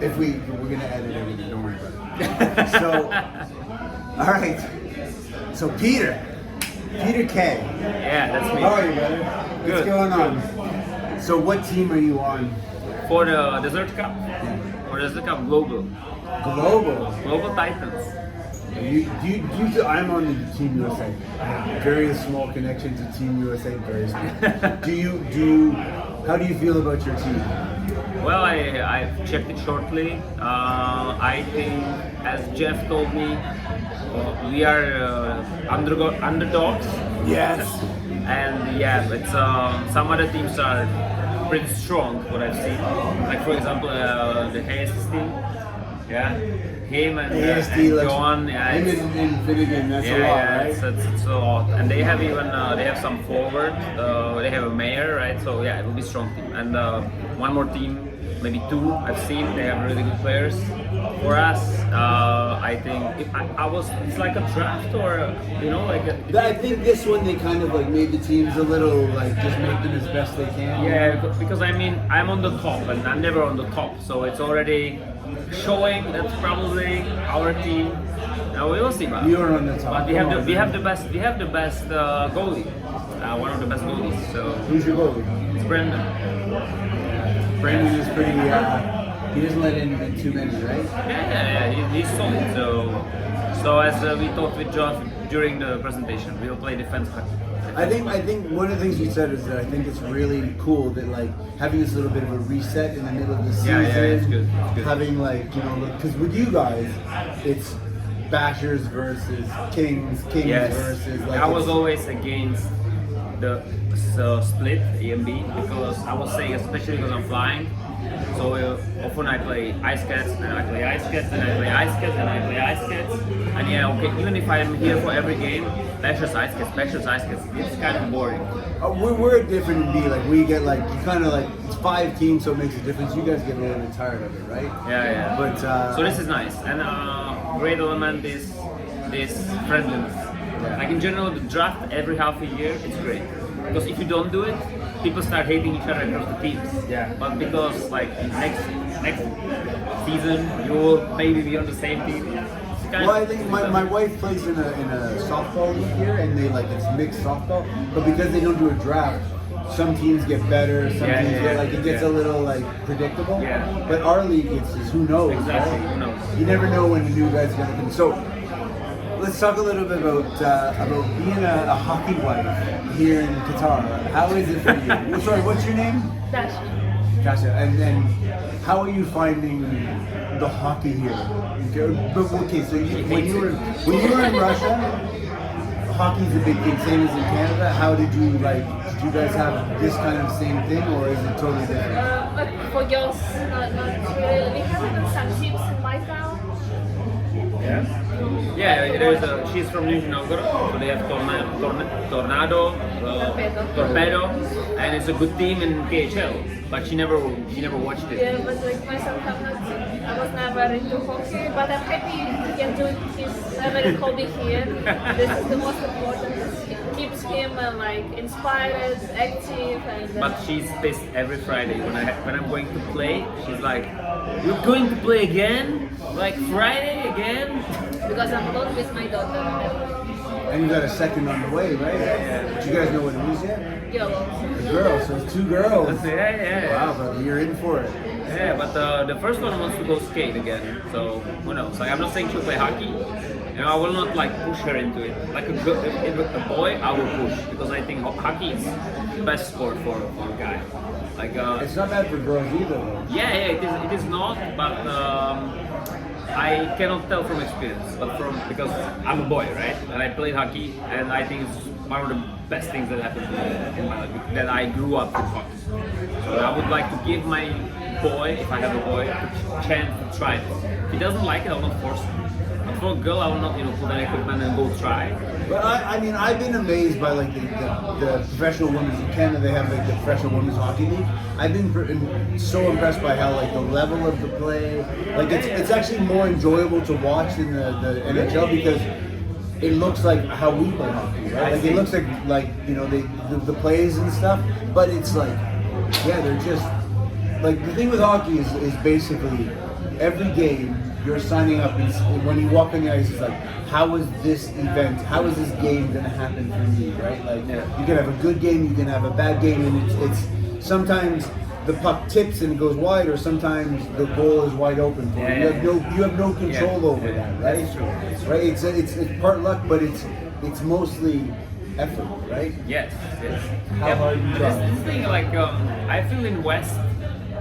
If we're gonna edit everything, don't worry about it. So, all right. So Petr K. Yeah, that's me. How are you, brother? Good. What's going on? So what team are you on? For the Desert Cup? Or Desert Cup Global? Global Titans. I'm on the Team USA. I have very small connection to Team USA. Very small. How do you feel about your team? Well, I checked it shortly. I think, as Jeff told me, we are underdogs. Yes. And yeah, but some other teams are pretty strong, what I've seen. Like for example, the Hayes team. Yeah, him and John. Yeah, him in Finnegan, that's a lot, right? It's a lot. And they have even they have some forward. They have a mayor, right? So yeah, it will be strong team. And one more team, maybe two. I've seen they have really good players. For us, I think it's like a draft or I think this one they kind of like made the teams a little like just make them as best they can. Yeah, because I mean I'm on the top and I'm never on the top, so it's already showing that's probably our team. Now we will see, man. You're on the top. But we have the best goalie, one of the best goalies. So who's your goalie? It's Brendan. Brendan is pretty. He doesn't let in too many, right? Yeah, he's solid. So as we talked with John during the presentation, we'll play defense. I think one of the things you said is that I think it's really cool that like having this little bit of a reset in the middle of the season. Yeah, it's good. Having because with you guys, it's Bashers versus Kings versus. I was always against the split A and B because I was saying, especially because I'm flying. So often I play Ice Cats, and I play Ice Cats, and I play Ice Cats, and I play Ice Cats. And yeah, okay, even if I'm here for every game, Dasha's Ice Cats, it's kind of boring. We're different in B, like we get like, you kind of like, it's 5 teams so it makes a difference. You guys get a little bit tired of it, right? Yeah. But so this is nice. And great element is this friendliness. Yeah. Like in general, the draft every half a year, it's great. Because if you don't do it, people start hating each other across the teams. Yeah. But because like next season you will maybe be on the same team. Well, I think my wife plays in a softball league here, and it's mixed softball. But because they don't do a draft, some teams get better, some teams get like it gets a little like predictable. Yeah. But our league, it's just who knows. Exactly. Right? Who knows? You never know when the new guy's gonna come. So let's talk a little bit about being a hockey wife here in Qatar. How is it for you? Sorry, what's your name? Dasha. And how are you finding the hockey here? But okay, so when you were in Russia, hockey's a big thing, same as in Canada. How did you guys have this kind of same thing, or is it totally different? But for girls, not really. We have even some teams in my town. Yeah, she's from Nizhny Novgorod, so they have Tornado, Torpedo, and it's a good team in KHL. But she never watched it. Yeah, but like myself, I was never into hockey, but I'm happy he can do his favorite hobby here. This is the most important. It keeps him inspired, active, and. But she's pissed every Friday when I'm going to play. She's like, "You're going to play again? Like Friday again?" Because I'm alone with my daughter. And you got a second on the way, right? Yeah. Do you guys know what it is yet? Girls. A girl, so it's 2 girls. Yeah. Wow, brother, you're in for it. Yeah, but the first one wants to go skate again, so who knows? Like, I'm not saying she'll play hockey. I will not push her into it. Like a boy, I will push because I think hockey is the best sport for a guy. It's not bad for girls either, though. Yeah, it is not, but I cannot tell from experience, but because I'm a boy, right? And I played hockey, and I think it's one of the best things that happened to me in my life, that I grew up with hockey. So I would like to give my boy, if I have a boy, a chance to try it. If he doesn't like it, I will not force him. But for a girl, I will not, put an equipment and go try. But I've been amazed by the professional women's in Canada. They have the professional women's hockey league. I've been so impressed by how the level of the play, it's actually more enjoyable to watch than the NHL because it looks like how we play hockey, right? It looks like the plays and stuff, but it's they're just the thing with hockey is basically every game you're signing up, and when you walk on the ice, it's like, how is this event, how is this game going to happen for me, right? Like, you can have a good game, you can have a bad game, and it's sometimes the puck tips and it goes wide, or sometimes the goal is wide open for you. You have no control over that, right? That's true. Right? It's part luck, but it's mostly effort, right? Yes. How hard you try. This thing, like, I feel in West,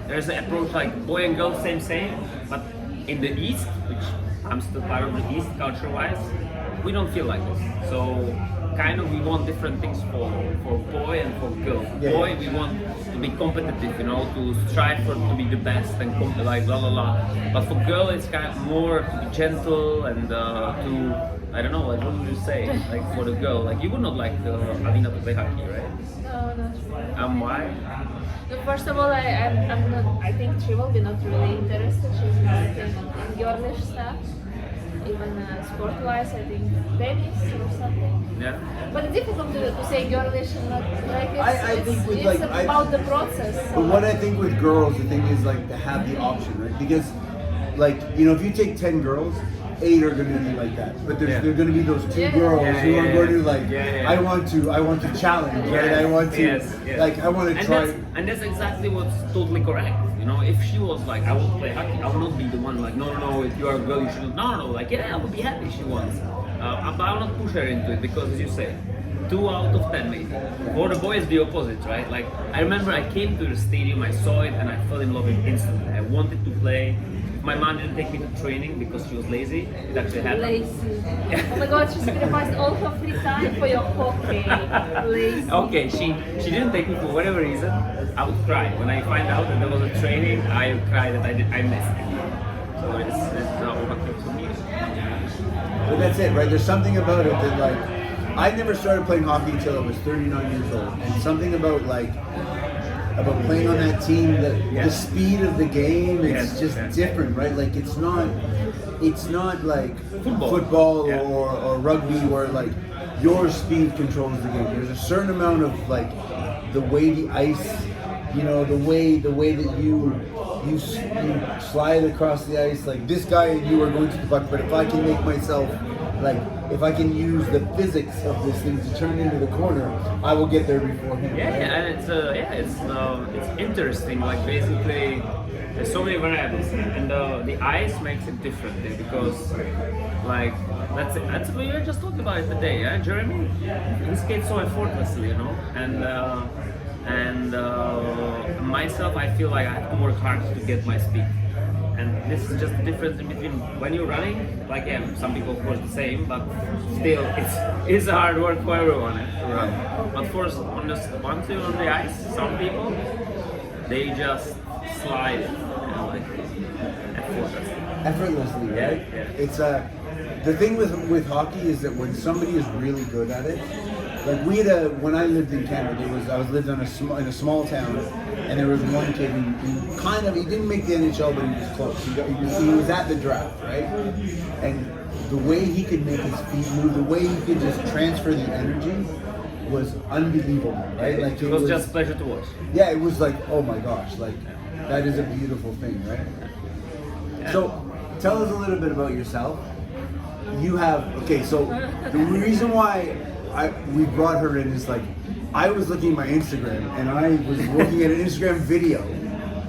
there's an approach like boy and girl, same, but in the East, which I'm still part of the East culture-wise, we don't feel like this. So kind of we want different things for boy and for girl. Yeah. Boy, we want to be competitive, to strive to be the best and like blah blah blah. But for girl, it's kind of more to be gentle and to, I don't know, like what would you say? Like for the girl, like you would not like Alina to play hockey, right? No, not really. Why? No, first of all, I'm not. I think she will be not really interested. She's not in girlish stuff. Even sport-wise, I think tennis or something. Yeah. But it's difficult to say girlish and not like it's, I think with, it's like, about the process. But what I think with girls, the thing is like to have the option, right? Because, like, if you take 10 girls, 8 are going to be like that. But there are going to be those 2 girls who are going to like, I want to challenge, right? I want to, like, I want to try. And that's exactly what's totally correct. If she was like, I want to play hockey, I will not be the one like, no, if you are a girl, you shouldn't. No, like, I would be happy if she wants. But I will not push her into it because, as you say, 2 out of 10 maybe. For the boys, the opposite, right? Like, I remember I came to the stadium, I saw it, and I fell in love with it instantly. I wanted to play. My mom didn't take me to training because she was lazy. It actually happened. Lazy. Oh my God, she sacrificed all her free time for your hockey. Lazy. Okay, she didn't take me for whatever reason. I would cry when I find out that there was a training. I would cry that I missed it. So it's not hockey for me. But that's it, right? There's something about it that, like, I never started playing hockey until I was 39 years old, and something about playing on that team, the speed of the game, it's just different, right? Like, it's not like football or rugby where like your speed controls the game. There's a certain amount of like the way the ice, the way that you slide across the ice. Like, this guy and you are going to the puck, but if I can make myself, like, if I can use the physics of this thing to turn into the corner, I will get there before him. And it's interesting. Like, basically, there's so many variables, and the ice makes it different there because, like, that's we were just talking about it today, yeah, Jeremy. He skates so effortlessly, and myself, I feel like I have to work hard to get my speed. And this is just the difference in between when you're running, like, some people of course the same, but still it's hard work for everyone to run. But for once you're on the ice, some people, they just slide, like effortlessly, right? Yeah. It's the thing with hockey is that when somebody is really good at it, like when I lived in Canada, I lived in a small town, and there was one kid who he didn't make the NHL, but he was close. He was at the draft, right? And the way he could make his feet move, the way he could just transfer the energy was unbelievable, right? Like, it was just a pleasure to watch. Yeah, it was like, oh my gosh, like, that is a beautiful thing, right? Yeah. So, tell us a little bit about yourself. So the reason why we brought her in is, like, I was looking at my Instagram and I was looking at an Instagram video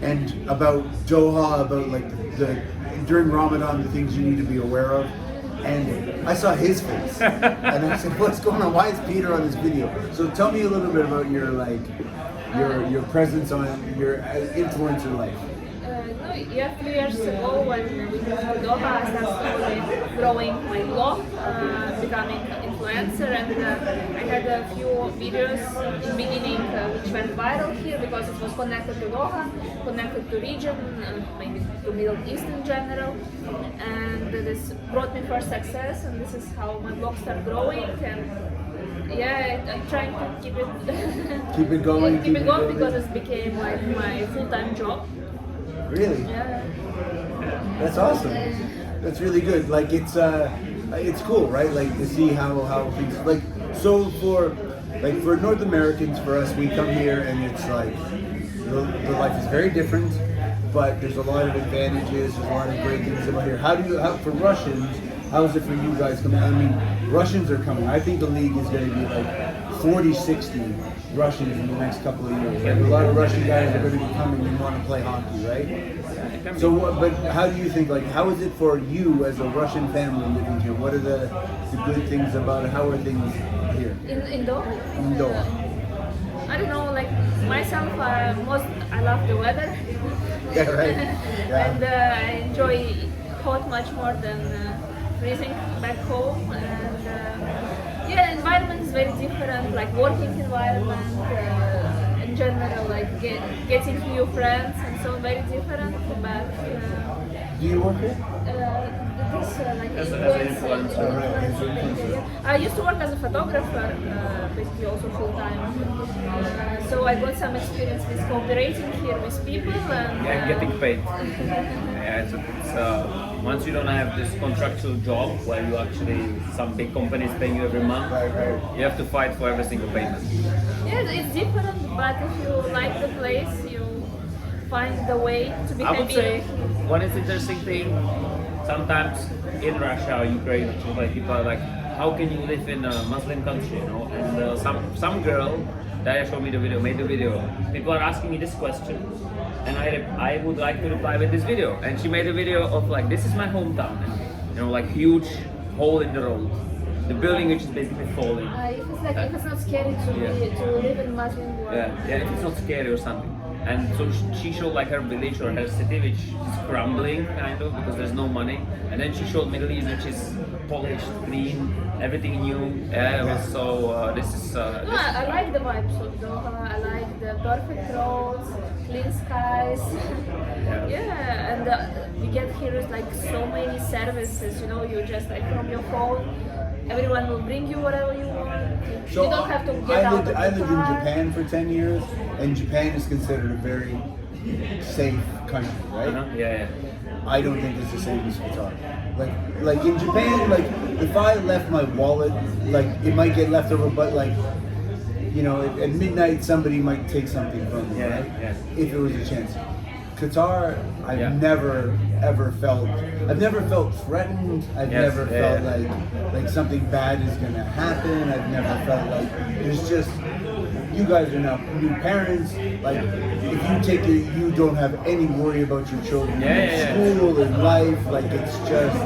and about Doha, about like during Ramadan, the things you need to be aware of. And I saw his face and I said, what's going on? Why is Peter on this video? So tell me a little bit about your presence on your influencer life. Yeah, 3 years ago when we moved to Doha, I started growing my blog, becoming an influencer, and I had a few videos in the beginning which went viral here because it was connected to Doha, connected to region, maybe to Middle East in general, and this brought me first success, and this is how my blog started growing. And I'm trying to keep it going because it became like my full-time job. Really? Yeah. That's awesome. That's really good. Like, it's cool, right? Like, to see how things, like, so for North Americans, for us, we come here and it's like the life is very different. but there's a lot of advantages. There's a lot of great things about here. For Russians? How is it for you guys coming? I mean, Russians are coming. I think the league is going to be like 40, 60 Russians in the next couple of years. Like, a lot of Russian guys are going to be coming and want to play hockey, right? So, but how do you think? Like, how is it for you as a Russian family living here? What are the good things about it? How are things here? In Doha? In Doha. I don't know, like myself, I love the weather. Yeah, right. Yeah. And I enjoy hot much more than freezing back home. And yeah, environment is very different, like working environment, in general, like getting new friends and so very different. But do you work here? Like as an influencer. I used to work as a photographer, basically also full time. So I got some experience with cooperating here with people and getting paid. Yeah, it's once you don't have this contractual job where you actually some big companies paying you every month, right. You have to fight for every single payment. Yeah, it's different, but if you like the place, you find the way to be I happy. would say one is interesting thing. Sometimes in Russia or Ukraine, like people are like, how can you live in a Muslim country, you know? And some girl that showed me the video, made the video. People are asking me this question, and I would like to reply with this video. And she made a video of like, this is my hometown, and, you know, like huge hole in the road, the building which is basically falling. If it's not scary to live in Muslim world. Yeah, if it's not scary or something. And so she showed like her village or her city which is crumbling kind of because there's no money. And then she showed Middle East which is polished, clean, everything new. Yeah, it was so this is. I like the vibes of Doha. I like the perfect roads, clean skies. Yeah, and you get here is like so many services. You know, you just like from your phone. Everyone will bring you whatever you want. So you don't have to get out of the I lived in car. Japan for 10 years, and Japan is considered a very safe country, right? Yeah. I don't think it's the same as Qatar. Like in Japan, like if I left my wallet, like it might get left over, but like, you know, at midnight somebody might take something from me, right? Yeah. If it was a chance. Qatar, I've never felt threatened. I've never felt like something bad is gonna happen. I've never felt like there's just, you guys are now new parents. Like if you take it, you don't have any worry about your children in school and life. Like it's just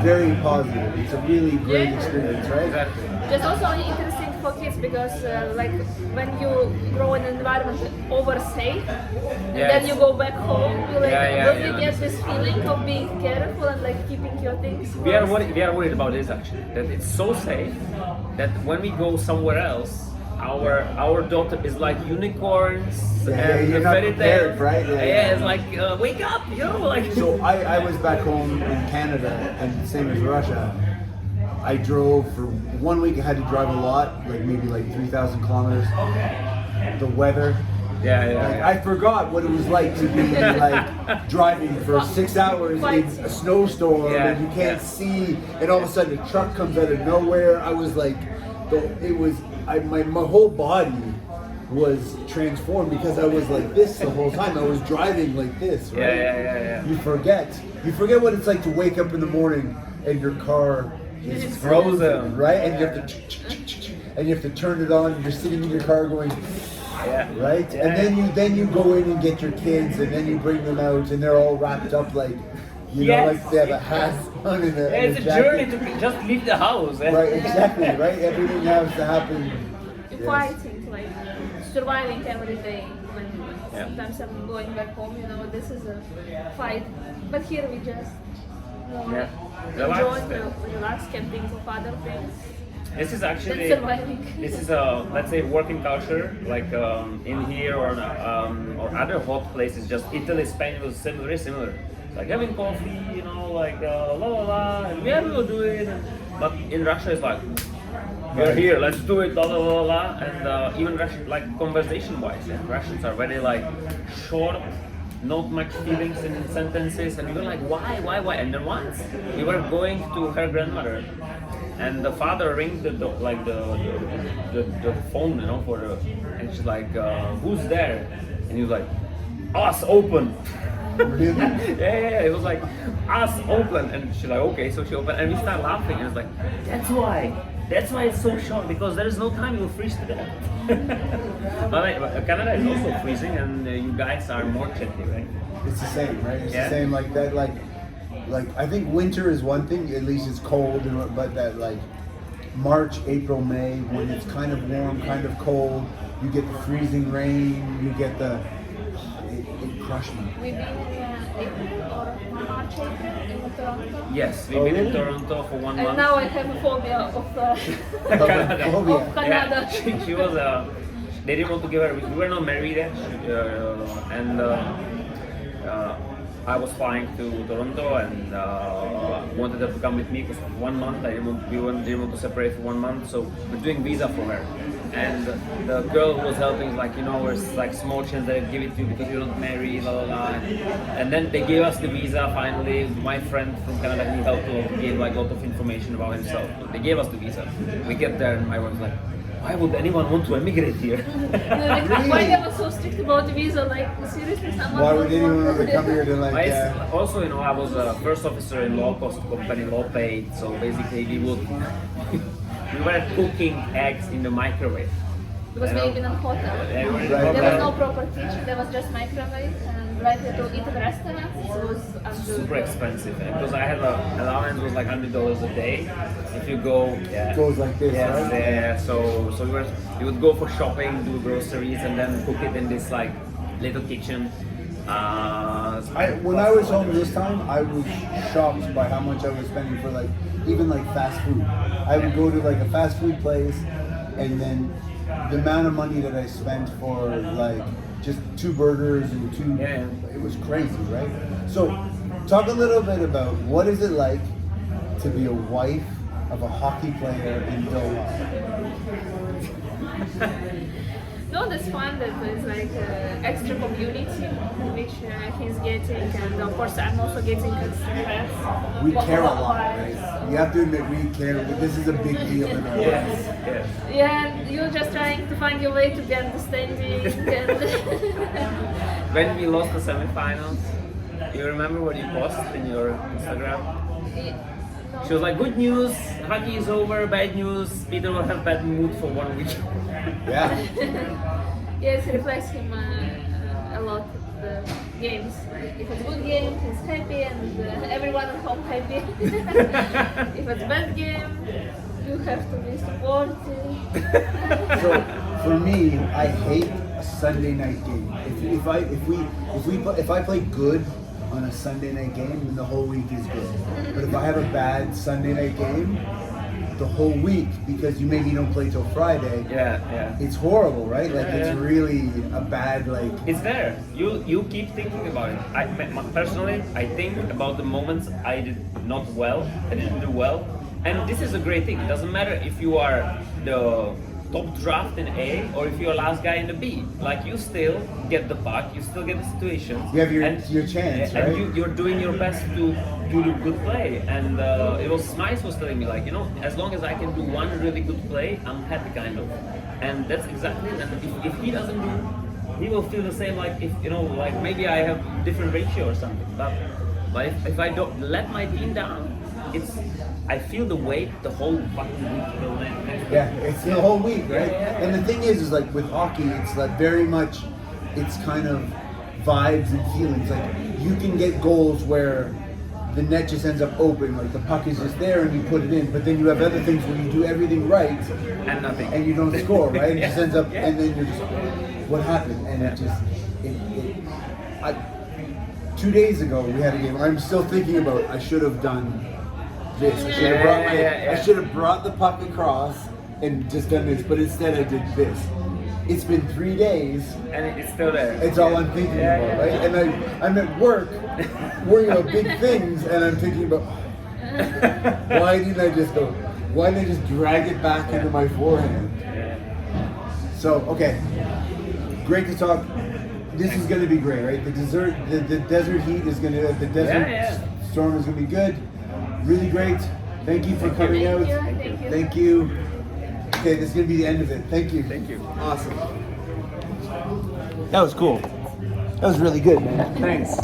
very positive. It's a really great experience, right? Exactly. Just also interesting for kids because like when you grow in an environment over safe, and then you go back home, you like really get this feeling of being careful and like keeping your things. We are worried about this actually. That it's so safe that when we go somewhere else, our daughter is like unicorns and you're not fairy prepared, tales. right? It's like wake up, you know, like. So I was back home in Canada, and same as Russia. I drove for 1 week. I had to drive a lot, like maybe like 3,000 kilometers. The weather. I forgot what it was like to be like driving for 6 hours in a snowstorm and you can't see, and all of a sudden a truck comes out of nowhere. I was like, my whole body was transformed because I was like this the whole time. I was driving like this, right? Yeah. You forget what it's like to wake up in the morning and your car is frozen, right? And you have to turn it on. And you're sitting in your car going, right? Yeah. And then you go in and get your kids, and then you bring them out, and they're all wrapped up like, you know, like they have a hat on and it's a jacket. journey to just leave the house. Right, exactly, right? Everything has to happen. Fighting, like surviving every day. When sometimes I'm going back home, you know, this is a fight. But here we just relax, can think of other things. This is actually surviving. This is a, let's say, working culture, like in here or other hot places. Just Italy, Spain was very similar. Like having coffee, you know, like la la la, and we will do it. But in Russia, it's like we're here, let's do it, la la la la. And even Russian, like conversation-wise, Russians are very like short. Not much feelings in sentences, and we were like, why? And then once we were going to her grandmother, and the father rings the phone, you know, and she's like, who's there? And he was like, us, open. Really? Yeah. It was like us open, and she's like, okay, so she opened, and we start laughing, and it's like, that's why it's so short, because there is no time you'll freeze to death. But Canada is also freezing, and you guys are more chatty, right? It's the same, right? It's Yeah. the same, like that, like I think winter is one thing, at least it's cold, but that like March, April, May, when it's kind of warm, kind of cold, you get the freezing rain, you get the, it crushed me. We've been in April or March, April in Toronto. Yes, we've been in Toronto for 1 month. And now I have a phobia of Canada. of Canada. Yeah, she was. They didn't want to give her. We were not married yet, and I was flying to Toronto and wanted her to come with me because for 1 month we didn't want to separate for 1 month, so we're doing visa for her. And the girl who was helping is like, there's like small chance they give it to you because you're not married, la la la. And then they gave us the visa finally. My friend from Canada, he helped to give like a lot of information about himself. They gave us the visa. We get there and my wife was like, why would anyone want to emigrate here? Why they were so strict about the visa? Like seriously, someone. Why would anyone want to come here to like? Also, I was a first officer in law cost company, law paid. So basically, we were cooking eggs in the microwave. Because we live in a hotel. There was no proper kitchen. There was just microwave. And like to eat at restaurants, it was super expensive. Because I had an allowance was like $100 a day. If you go, It goes like this, right? Yeah. So you would go for shopping, do groceries, and then cook it in this like little kitchen. When I was home this time, I was shocked by how much I was spending for like even like fast food. I would go to like a fast food place, and then the amount of money that I spent for like just 2 burgers and 2, it was crazy, right? So talk a little bit about what is it like to be a wife of a hockey player in Doha? No, that's fun. That is like extra community which he's getting, and of course I'm also getting stress. We care a lot, right? You have to admit we care. This is a big deal in our lives. Yeah, and you're just trying to find your way to the understanding. And when we lost the semifinals, you remember what you posted in your Instagram? She was like, good news, hockey is over, bad news, Peter will have bad mood for 1 week. Yeah. Yes, it reflects him a lot, the games. If it's a good game, he's happy and everyone at home happy. If it's a bad game, you have to be supportive. So for me, I hate a Sunday night game. If I play good on a Sunday night game, then the whole week is good. But if I have a bad Sunday night game, the whole week, because you maybe don't play till Friday, it's horrible, right? Like it's really a bad like. It's there. You keep thinking about it. Personally, I think about the moments I did not well, I didn't do well, and this is a great thing. It doesn't matter if you are the top draft in A or if you're last guy in the B. Like you still get the puck, you still get the situation. You have your chance, right? And you're doing your best to do good play. And it was Smice was telling me like, as long as I can do one really good play, I'm happy kind of. And that's exactly it. And if he doesn't do, he will feel the same like if like maybe I have different ratio or something. But if I don't let my team down, I feel the weight the whole fucking week. Yeah, it's the whole week, right? And the thing is like with hockey, it's like very much, it's kind of vibes and feelings. Like you can get goals where the net just ends up open, like the puck is just there and you put it in. But then you have other things where you do everything right and nothing, and you don't score, right? It just ends up, and then you're just, what happened? And it just, 2 days ago we had a game. I'm still thinking about I should have done this. I should have brought the puck across and just done this, but instead I did this. It's been 3 days, and it's still there. It's all I'm thinking about, right? And I'm at work, worrying about big things, and I'm thinking about why didn't I just drag it back into my forehand? So okay, great to talk. This is going to be great, right? The desert heat is going to, the desert storm is going to be good. Really great. Thank you for coming out. Thank you. Okay, this is going to be the end of it. Thank you. Thank you. Awesome. That was cool. That was really good, man. Thanks.